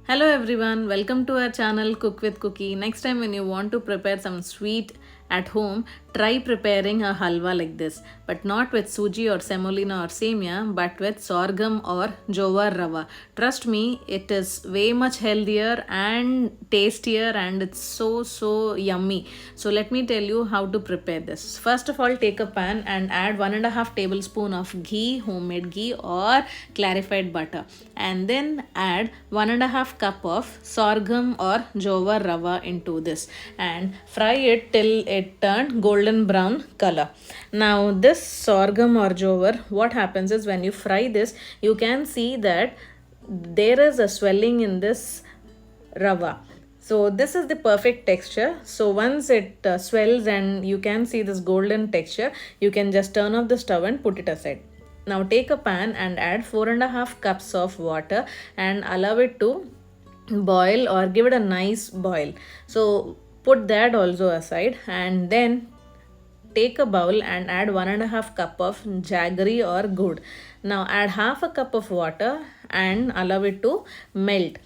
Hello everyone, welcome to our channel Cook with Cookie. Next time when you want to prepare some sweet at home, try preparing a halwa like this, but not with suji or semolina or semia, but with sorghum or jowar rava. Trust me, it is way much healthier and tastier and it's so yummy. So let me tell you how to prepare this. First of all, take a pan and add 1.5 tablespoon of ghee, homemade ghee or clarified butter, and then add 1.5 cup of sorghum or jowar rava into this and fry it till it turned golden brown color. Now this sorghum or jowar, what happens is when you fry this, you can see that there is a swelling in this rava. So this is the perfect texture. So once it swells and you can see this golden texture, you can just turn off the stove and put it aside. Now take a pan and add 4.5 cups of water and allow it to boil or give it a nice boil. So put that also aside and then take a bowl and add 1.5 cup of jaggery or gur. Now add half a cup of water and allow it to melt.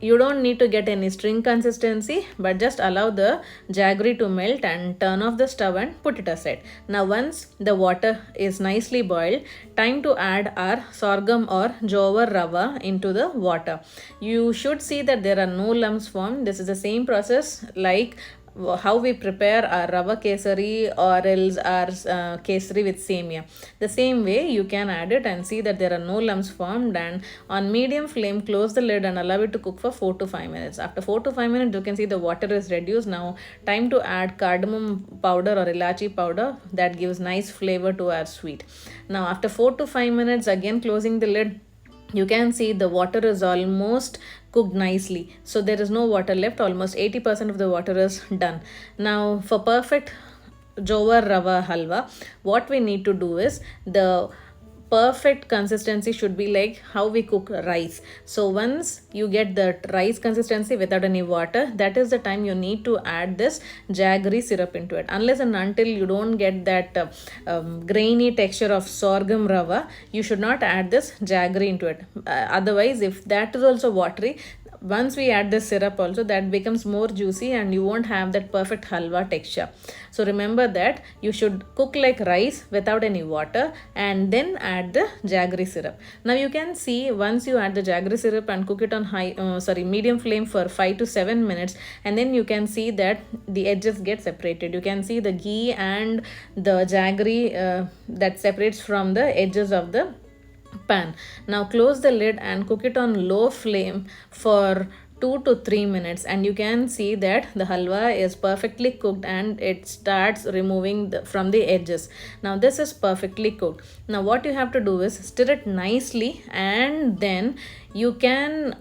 You don't need to get any string consistency, but just allow the jaggery to melt and turn off the stove and put it aside. Now once the water is nicely boiled, time to add our sorghum or jowar rava into the water. You should see that there are no lumps formed. This is the same process like how we prepare our rava kesari or else our kesari with semia. The same way you can add it and see that there are no lumps formed, and on medium flame close the lid and allow it to cook for 4 to 5 minutes. After 4 to 5 minutes you can see the water is reduced. Now time to add cardamom powder or ilachi powder that gives nice flavor to our sweet. Now after 4 to 5 minutes, again closing the lid, you can see the water is almost cooked nicely, so there is no water left. Almost 80% of the water is done. Now for perfect jowar rava halwa, what we need to do is the perfect consistency should be like how we cook rice. So once you get the rice consistency without any water, that is the time you need to add this jaggery syrup into it. Unless and until you don't get that grainy texture of sorghum rava, you should not add this jaggery into it. Otherwise, if that is also watery, once we add the syrup also, that becomes more juicy and you won't have that perfect halwa texture. So remember that you should cook like rice without any water and then add the jaggery syrup. Now you can see once you add the jaggery syrup and cook it on medium flame for 5 to 7 minutes, and then you can see that the edges get separated. You can see the ghee and the jaggery that separates from the edges of the pan. Now close the lid and cook it on low flame for 2 to 3 minutes, and you can see that the halwa is perfectly cooked and it starts removing from the edges. Now this is perfectly cooked. Now what you have to do is stir it nicely and then you can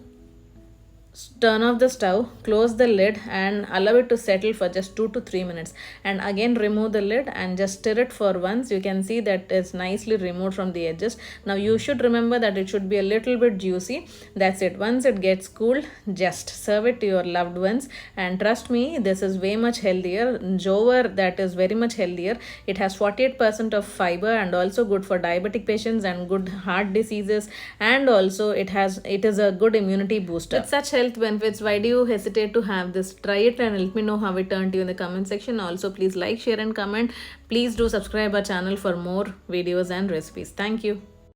turn off the stove, close the lid and allow it to settle for just 2 to 3 minutes, and again remove the lid and just stir it for once. You can see that it's nicely removed from the edges. Now you should remember that it should be a little bit juicy. That's it. Once it gets cooled, just serve it to your loved ones, and trust me, this is way much healthier. Jowar, that is very much healthier. It has 48% of fiber and also good for diabetic patients and good heart diseases, and also it is a good immunity booster. With such health benefits, why do you hesitate to have this? Try it and let me know how it turned to you in the comment section. Also please like, share and comment. Please do subscribe our channel for more videos and recipes. Thank you.